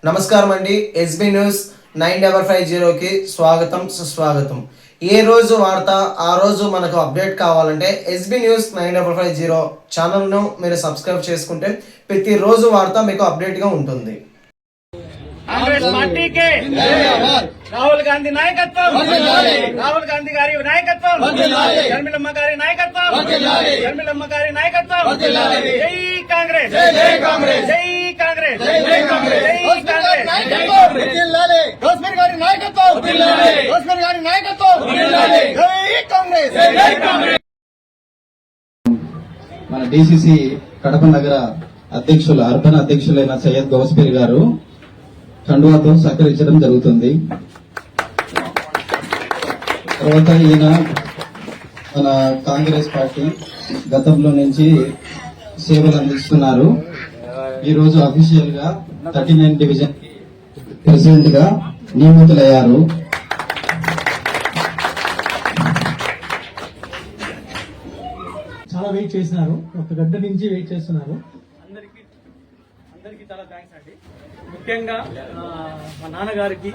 నమస్కారం అండి. SB news 9550కి స్వాగతం సుస్వాగతం. ఏ రోజు వార్త ఆ రోజు మనకు అప్డేట్ కావాలంటే ఎస్బీ న్యూస్ 9550 ఛానల్ను మీరు సబ్స్క్రైబ్ చేసుకుంటే ప్రతిరోజు వార్త మీకు అప్డేట్గా ఉంటుంది. కాంగ్రెస్ పార్టీకి రాహుల్ గాంధీ నాయకత్వం, రాహుల్ గాంధీ గారి నాయకత్వం, షర్మిలమ్మ గారి నాయకత్వం, షర్మిలమ్మ గారి నాయకత్వం. జై కాంగ్రెస్, జై కాంగ్రెస్, జై కాంగ్రెస్, జై కాంగ్రెస్, జై కాంగ్రెస్. రోస్మేర్ గారి నాయకత్వం, రోస్మేర్ గారి నాయకత్వం. జై కాంగ్రెస్, జై కాంగ్రెస్. మన డిసిసి కడప నగర అధ్యక్షులు అర్బన్ అధ్యక్షులైన సయ్యద్ గౌస్పీర్ గారు కండువాతో సహకరించడం జరుగుతుంది. తర్వాత ఈయన మన కాంగ్రెస్ పార్టీ గతంలో నుంచి సేవలు అందిస్తున్నారు. ఈ రోజు అఫీషియల్ గా 39 డివిజన్ ప్రెసిడెంట్ గా నియమితులయ్యారు. చాలా వెయిట్ చేసినారు, ఒక గంట నుంచి వెయిట్ చేస్తున్నారు. అందరికీ చాలా థ్యాంక్స్ అండి. ముఖ్యంగా మా నాన్నగారికి,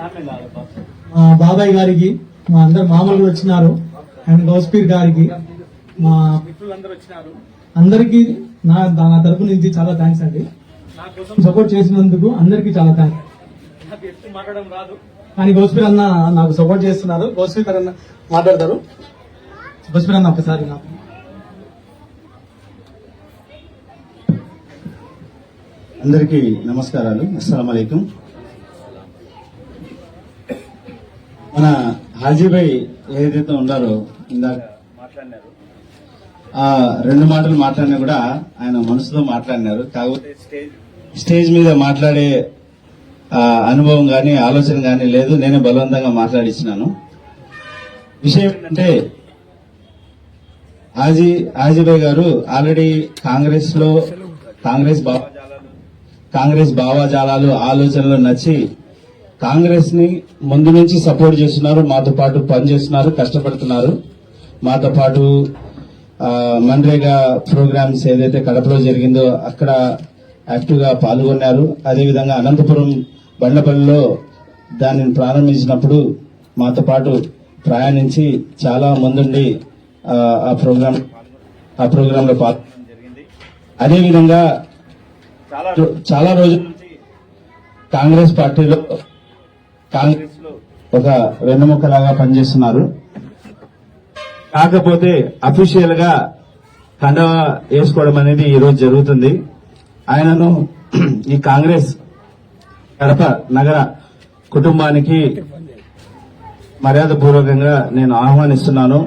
మా బాబాయ్ గారికి, మా అందరు మామూలు వచ్చినారు, అండ్ గౌస్పీర్ గారికి, మా మిత్రులందరూ వచ్చినారు. అందరికి నా తరపు నుంచి చాలా థ్యాంక్స్ అండి. నా కోసం సపోర్ట్ చేసినందుకు అందరికి చాలా థ్యాంక్స్. నాకు ఎక్కువ మాట్లాడడం రాదు, కానీ గౌస్పీర్ అన్న నాకు సపోర్ట్ చేస్తున్నారు. గౌస్పీర్ అన్న మాట్లాడతారు. గౌస్పీర్ అన్న ఒకసారి నాకు అందరికీ నమస్కారాలు, అస్సలాం అలైకుం. మన హాజీభాయ్ ఏదైతే ఉన్నారో ఇందాక మాట్లాడినారు. ఆ 2 మాటలు మాట్లాడినా కూడా ఆయన మనసుతో మాట్లాడినారు. కాకపోతే స్టేజ్ మీద మాట్లాడే అనుభవం గాని ఆలోచన గాని లేదు. నేనే బలవంతంగా మాట్లాడిచ్చినాను. విషయం ఏంటంటే హాజీభాయ్ గారు ఆల్రెడీ కాంగ్రెస్ భావజాలాలు ఆలోచనలు నచ్చి కాంగ్రెస్ ని ముందు నుంచి సపోర్ట్ చేస్తున్నారు. మాతో పాటు పనిచేస్తున్నారు, కష్టపడుతున్నారు. మాతో పాటు మన్రేగా ప్రోగ్రామ్స్ ఏదైతే కడపలో జరిగిందో అక్కడ యాక్టివ్ గా పాల్గొన్నారు. అదేవిధంగా అనంతపురం బండ్లపల్లిలో దానిని ప్రారంభించినప్పుడు మాతో పాటు ప్రయాణించి చాలా ముందుండి ఆ ప్రోగ్రామ్ లో పాల్గొనడం జరిగింది. అదేవిధంగా చాలా రోజుల నుంచి కాంగ్రెస్ పార్టీలో ఒక వెన్నెముకలాగా పనిచేస్తున్నారు. కాకపోతే అఫీషియల్ గా కండవా వేసుకోవడం అనేది ఈ రోజు జరుగుతుంది. ఆయనను ఈ కాంగ్రెస్ కడప నగర కుటుంబానికి మర్యాదపూర్వకంగా నేను ఆహ్వానిస్తున్నాను.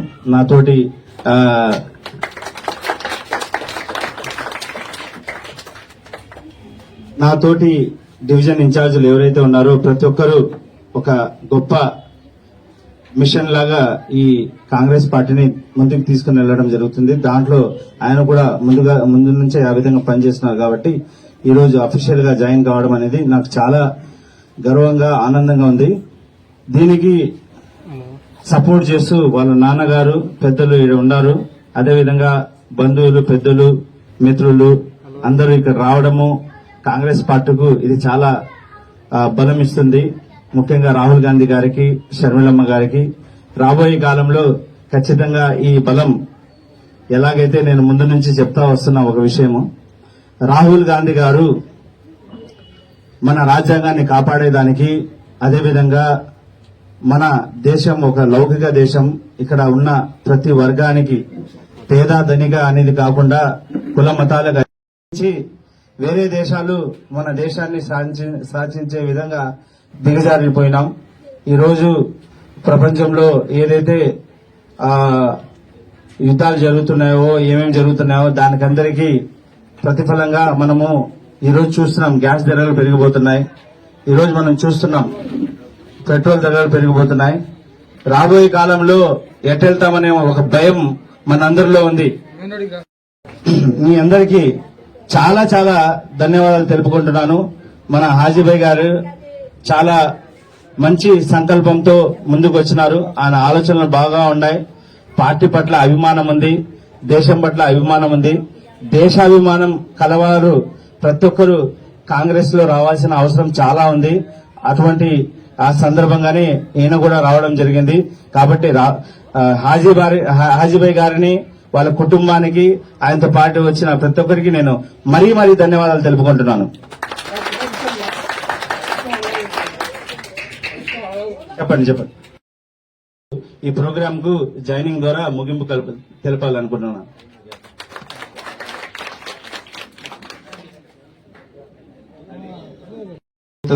నాతోటి డివిజన్ ఇన్ఛార్జీలు ఎవరైతే ఉన్నారో ప్రతి ఒక్కరూ ఒక గొప్ప మిషన్ లాగా ఈ కాంగ్రెస్ పార్టీని ముందుకు తీసుకుని వెళ్లడం జరుగుతుంది. దాంట్లో ఆయన కూడా ముందు నుంచే ఆ విధంగా పనిచేస్తున్నారు. కాబట్టి ఈ రోజు అఫీషియల్ గా జాయిన్ కావడం అనేది నాకు చాలా గర్వంగా ఆనందంగా ఉంది. దీనికి సపోర్ట్ చేస్తూ వాళ్ళ నాన్నగారు పెద్దలు ఇక్కడ ఉన్నారు. అదేవిధంగా బంధువులు, పెద్దలు, మిత్రులు అందరూ ఇక్కడ రావడము కాంగ్రెస్ పార్టీకు ఇది చాలా బలం ఇస్తుంది. ముఖ్యంగా రాహుల్ గాంధీ గారికి, షర్మిలమ్మ గారికి రాబోయే కాలంలో ఖచ్చితంగా ఈ బలం ఎలాగైతే నేను ముందు నుంచి చెప్తా వస్తున్న ఒక విషయము, రాహుల్ గాంధీ గారు మన రాజ్యాంగాన్ని కాపాడేదానికి, అదేవిధంగా మన దేశం ఒక లౌకిక దేశం, ఇక్కడ ఉన్న ప్రతి వర్గానికి పేద ధనిక అనేది కాకుండా కుల మతాలుగా వేరే దేశాలు మన దేశాన్ని శాసించే విధంగా దిగజారిపోయినాం. ఈరోజు ప్రపంచంలో ఏదైతే యుద్ధాలు జరుగుతున్నాయో, ఏమేమి జరుగుతున్నాయో దానికందరికీ ప్రతిఫలంగా మనము ఈరోజు చూస్తున్నాం. గ్యాస్ ధరలు పెరిగిపోతున్నాయి. ఈరోజు మనం చూస్తున్నాం పెట్రోల్ ధరలు పెరిగిపోతున్నాయి. రాబోయే కాలంలో ఎటెళ్తామనే ఒక భయం మనందరిలో ఉంది. మీ అందరికీ చాలా చాలా ధన్యవాదాలు తెలుపుకుంటున్నాను. మన హాజీభాయ్ గారు చాలా మంచి సంకల్పంతో ముందుకు వచ్చినారు. ఆయన ఆలోచనలు బాగా ఉన్నాయి. పార్టీ పట్ల అభిమానం ఉంది, దేశం పట్ల అభిమానం ఉంది. దేశాభిమానం కలవారు ప్రతి ఒక్కరు కాంగ్రెస్ లో రావాల్సిన అవసరం చాలా ఉంది. అటువంటి ఆ సందర్భంగానే ఈయన కూడా రావడం జరిగింది. కాబట్టి హాజీభాయ్ గారిని, వాళ్ళ కుటుంబానికి, ఆయనతో పాటు వచ్చిన ప్రతి ఒక్కరికి నేను మరీ ధన్యవాదాలు తెలుపుకుంటున్నాను. చెప్పండి. ఈ ప్రోగ్రామ్ కు జాయినింగ్ ద్వారా ముగింపు తెలపాలనుకుంటున్నాను.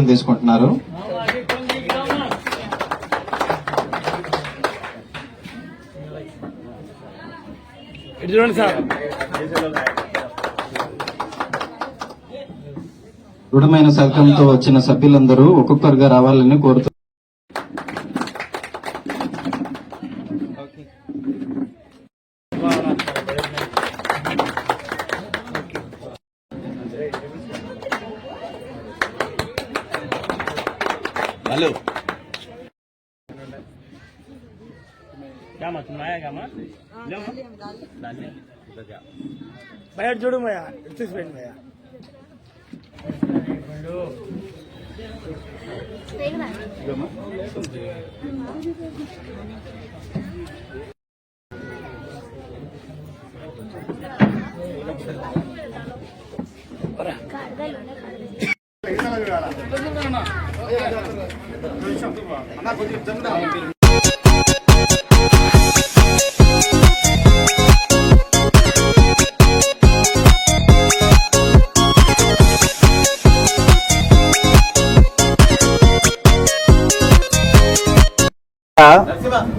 తీసుకుంటున్నారు. చూడండి సార్, దృఢమైన సంకల్పంతో వచ్చిన సభ్యులందరూ ఒక్కొక్కరుగా రావాలని కోరుతున్నారు. బయట చూడు భయ్యా, తీసిపోయింది భయ్యా.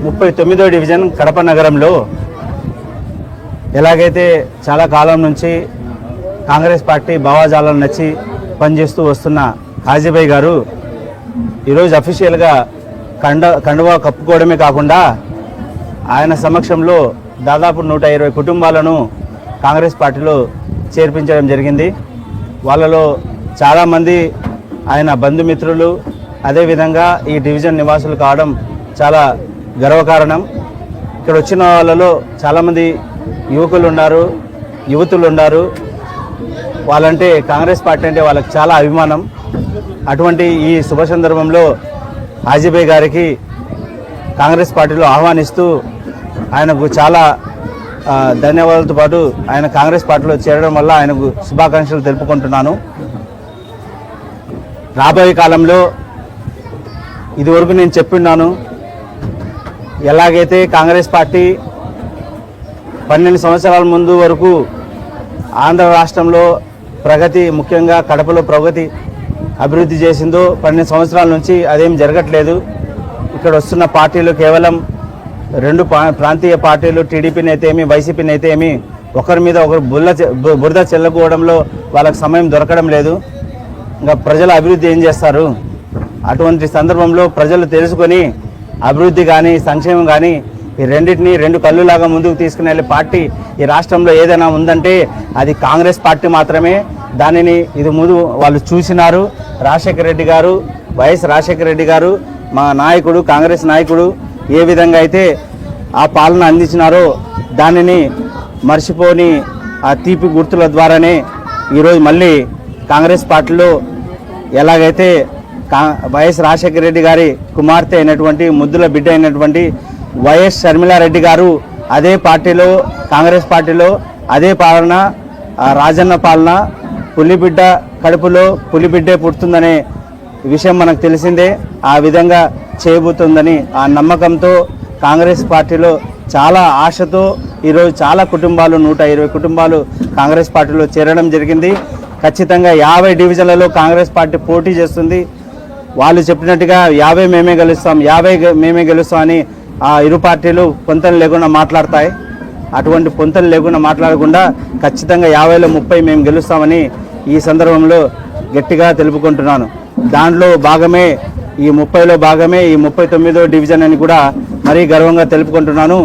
ముప్పై 39వ డివిజన్ కడప నగరంలో ఎలాగైతే చాలా కాలం నుంచి కాంగ్రెస్ పార్టీ భావాజాలను నచ్చి పనిచేస్తూ వస్తున్న హాజీభాయ్ గారు ఈరోజు అఫీషియల్గా కండువా కప్పుకోవడమే కాకుండా ఆయన సమక్షంలో దాదాపు 120 కుటుంబాలను కాంగ్రెస్ పార్టీలో చేర్పించడం జరిగింది. వాళ్ళలో చాలామంది ఆయన బంధుమిత్రులు, అదేవిధంగా ఈ డివిజన్ నివాసులు కావడం చాలా గర్వకారణం. ఇక్కడ వచ్చిన వాళ్ళలో చాలామంది యువకులు ఉన్నారు, యువతులు ఉన్నారు. వాళ్ళంటే కాంగ్రెస్ పార్టీ అంటే వాళ్ళకి చాలా అభిమానం. అటువంటి ఈ శుభ సందర్భంలో హాజీభాయ్ గారికి కాంగ్రెస్ పార్టీలో ఆహ్వానిస్తూ ఆయనకు చాలా ధన్యవాదాలతో పాటు ఆయన కాంగ్రెస్ పార్టీలో చేరడం వల్ల ఆయనకు శుభాకాంక్షలు తెలుపుకుంటున్నాను. రాబోయే కాలంలో ఇదివరకు నేను చెప్పున్నాను, ఎలాగైతే కాంగ్రెస్ పార్టీ 12 సంవత్సరాల ముందు వరకు ఆంధ్ర రాష్ట్రంలో ప్రగతి, ముఖ్యంగా కడపలో ప్రగతి అభివృద్ధి చేసిందో 12 సంవత్సరాల నుంచి అదేం జరగట్లేదు. ఇక్కడ వస్తున్న పార్టీలు కేవలం 2 ప్రాంతీయ పార్టీలు, టీడీపీని అయితే ఏమి, వైసీపీని అయితే ఏమి, ఒకరి మీద ఒకరు బురద చెల్లుకోవడంలో వాళ్ళకి సమయం దొరకడం లేదు. ఇంకా ప్రజల అభివృద్ధి ఏం చేస్తారు? అటువంటి సందర్భంలో ప్రజలు తెలుసుకొని అభివృద్ధి కానీ సంక్షేమం కానీ ఈ రెండింటినీ 2 కళ్ళులాగా ముందుకు తీసుకుని వెళ్ళే పార్టీ ఈ రాష్ట్రంలో ఏదైనా ఉందంటే అది కాంగ్రెస్ పార్టీ మాత్రమే. దానిని ఇది ముందు వాళ్ళు చూసినారు. రాజశేఖర రెడ్డి గారు, వైఎస్ రాజశేఖర రెడ్డి గారు మా నాయకుడు, కాంగ్రెస్ నాయకుడు ఏ విధంగా అయితే ఆ పాలన అందించినారో దానిని మర్చిపోని ఆ తీపి గుర్తుల ద్వారానే ఈరోజు మళ్ళీ కాంగ్రెస్ పార్టీలో ఎలాగైతే వైఎస్ రాజశేఖర రెడ్డి గారి కుమార్తె అయినటువంటి, ముద్దుల బిడ్డ అయినటువంటి వైఎస్ షర్మిలారెడ్డి గారు అదే పార్టీలో, కాంగ్రెస్ పార్టీలో అదే పాలన, రాజన్న పాలన, పులిబిడ్డ కడుపులో పులిబిడ్డే పుడుతుందనే విషయం మనకు తెలిసిందే. ఆ విధంగా చేయబోతుందని ఆ నమ్మకంతో కాంగ్రెస్ పార్టీలో చాలా ఆశతో ఈరోజు చాలా కుటుంబాలు, 120 కుటుంబాలు కాంగ్రెస్ పార్టీలో చేరడం జరిగింది. ఖచ్చితంగా 50 డివిజన్లలో కాంగ్రెస్ పార్టీ పోటీ చేస్తుంది. వాళ్ళు చెప్పినట్టుగా 50 మేమే గెలుస్తాం, 50 మేమే గెలుస్తాం అని ఆ ఇరు పార్టీలు పొంతలు లేకుండా మాట్లాడతాయి. అటువంటి పొంతలు లేకుండా మాట్లాడకుండా ఖచ్చితంగా 50లో 30 మేము గెలుస్తామని ఈ సందర్భంలో గట్టిగా తెలుపుకుంటున్నాను. దాంట్లో భాగమే ఈ 30లో భాగమే ఈ 39వ డివిజన్ అని కూడా మరీ గర్వంగా తెలుపుకుంటున్నాను.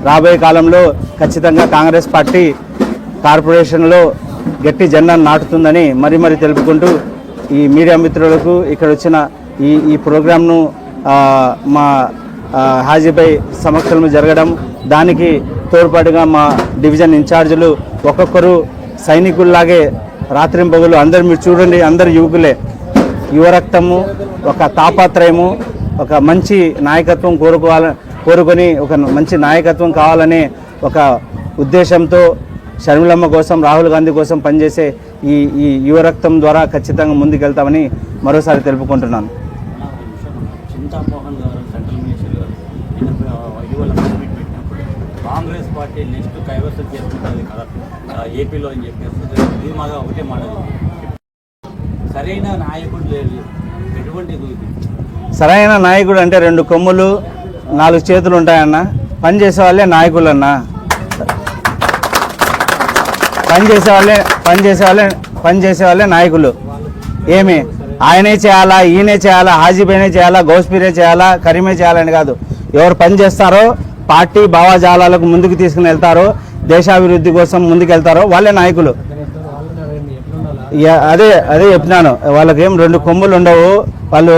రాబోయే కాలంలో ఖచ్చితంగా కాంగ్రెస్ పార్టీ కార్పొరేషన్లో గట్టి జెండాను నాటుతుందని మరీ తెలుపుకుంటూ ఈ మీడియా మిత్రులకు ఇక్కడ వచ్చిన ఈ ప్రోగ్రాంను మా హాజీభాయ్ సమక్షంలో జరగడం, దానికి తోడ్పాటుగా మా డివిజన్ ఇన్ఛార్జీలు ఒక్కొక్కరు సైనికుల్లాగే రాత్రింపగలు అందరు మీరు చూడండి, అందరు యువకులే. యువరక్తము, ఒక తాపత్రయము, ఒక మంచి నాయకత్వం కోరుకొని ఒక మంచి నాయకత్వం కావాలనే ఒక ఉద్దేశంతో షర్మిలమ్మ కోసం, రాహుల్ గాంధీ కోసం పనిచేసే ఈ యువరక్తం ద్వారా ఖచ్చితంగా ముందుకెళ్తామని మరోసారి తెలుపుకుంటున్నాను. చింతామోహన్ గారు సెంట్రల్ మినిస్టర్ గారు ఇటీవల మీట్ పెట్టినప్పుడు కాంగ్రెస్ పార్టీ నెక్స్ట్ కైవసం చేసుకుంటుంది కదా ఏపీలో అని చెప్పేసి ధీమాగా ఒకటే మాట సరైన నాయకుడు లేదు. ఎటువంటి సరైన నాయకుడు అంటే 2 కొమ్ములు 4 చేతులు ఉంటాయన్న. పనిచేసే వాళ్ళే నాయకులన్నా. పనిచేసే వాళ్ళే నాయకులు. ఏమి ఆయనే చేయాలా, ఈయనే చేయాలా, హాజీబేనే చేయాలా, గౌస్పీరే చేయాలా, కరీమే చేయాలని కాదు. ఎవరు పని చేస్తారో, పార్టీ భావజాలాలకు ముందుకు తీసుకుని వెళ్తారో, దేశాభివృద్ధి కోసం ముందుకు వెళ్తారో వాళ్ళే నాయకులు. అదే చెప్పినాను, వాళ్ళకేం 2 కొమ్ములు ఉండవు, వాళ్ళు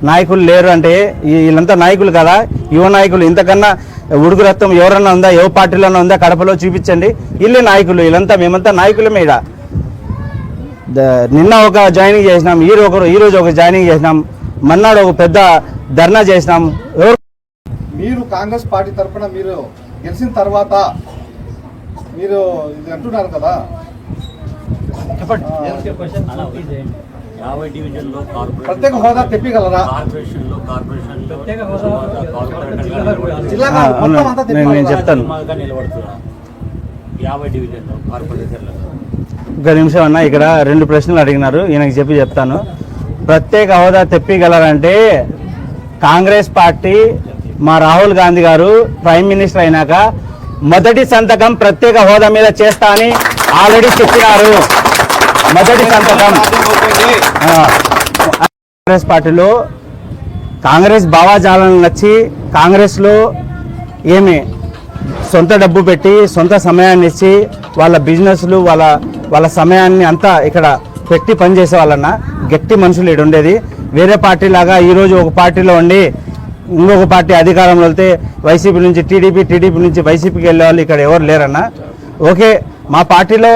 నాయకులు లేరు అంటే వీళ్ళంతా నాయకులు కదా, యువ నాయకులు. ఇంతకన్నా ఉడుకు రక్తం ఎవరన్నా ఉందా, ఏ పార్టీలోనే ఉందా కడపలో చూపించండి. వీళ్ళే నాయకులు, వీళ్ళంతా మేమంతా నాయకులమే. ఈడ నిన్న ఒక జాయినింగ్ చేసినాం, ఈరోజు ఒక జాయినింగ్ చేసినాం, మన్నాడు ఒక పెద్ద ధర్నా చేసినాం. మీరు కాంగ్రెస్ పార్టీ తరఫున మీరు గెలిచిన తర్వాత మీరు ఇది అంటున్నారు కదా, 50 డివిజన్లో ప్రత్యేక హోదా తెప్పగలరా? జిల్లాగా మొత్తం అంతా నేను చెప్తాను. నిలబడుతున్నా 50 డివిజన్లో కార్పొరేటర్లు. ఒక నిమిషం అన్న, ఇక్కడ 2 ప్రశ్నలు అడిగినారు, ఈయనకి చెప్తాను. ప్రత్యేక హోదా తెప్పిగలరంటే కాంగ్రెస్ పార్టీ మా రాహుల్ గాంధీ గారు ప్రైమ్ మినిస్టర్ అయినాక మొదటి సంతకం ప్రత్యేక హోదా మీద చేస్తా అని ఆల్రెడీ చెప్పినారు. మొదటి సంతకం కాంగ్రెస్ పార్టీలో కాంగ్రెస్ భావాజాలను నచ్చి కాంగ్రెస్లో ఏమి సొంత డబ్బు పెట్టి సొంత సమయాన్ని ఇచ్చి వాళ్ళ బిజినెస్లు వాళ్ళ సమయాన్ని అంతా ఇక్కడ పెట్టి పనిచేసే వాళ్ళన్న గట్టి మనుషులు ఇక్కడ ఉండేది. వేరే పార్టీ లాగా ఈరోజు ఒక పార్టీలో ఉండి ఇంకొక పార్టీ అధికారంలో వెళ్తే వైసీపీ నుంచి టీడీపీ నుంచి వైసీపీకి వెళ్ళే వాళ్ళు ఇక్కడ ఎవరు లేరన్న. ఓకే, మా పార్టీలో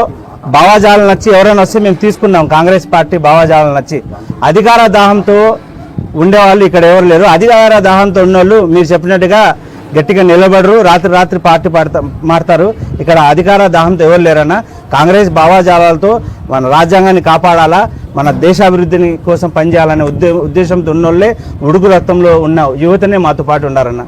భావాజాలం నచ్చి ఎవరైనా వస్తే మేము తీసుకున్నాం. కాంగ్రెస్ పార్టీ భావాజాలం నచ్చి అధికార దాహంతో ఉండేవాళ్ళు ఇక్కడ ఎవరు లేరు. అధికార దాహంతో ఉన్నోళ్ళు మీరు చెప్పినట్టుగా గట్టిగా నిలబడరు, రాత్రి పార్టీ మారుతారు. ఇక్కడ అధికార దాహంతో ఎవరు లేరన్న. కాంగ్రెస్ భావాజాలాలతో మన రాజ్యాంగాన్ని కాపాడాలా, మన దేశాభివృద్ధిని కోసం పనిచేయాలనే ఉద్దేశంతో ఉన్నోళ్ళే ఉడుకు రక్తంలో ఉన్న యువతనే మాతో పాటు ఉన్నారన్న.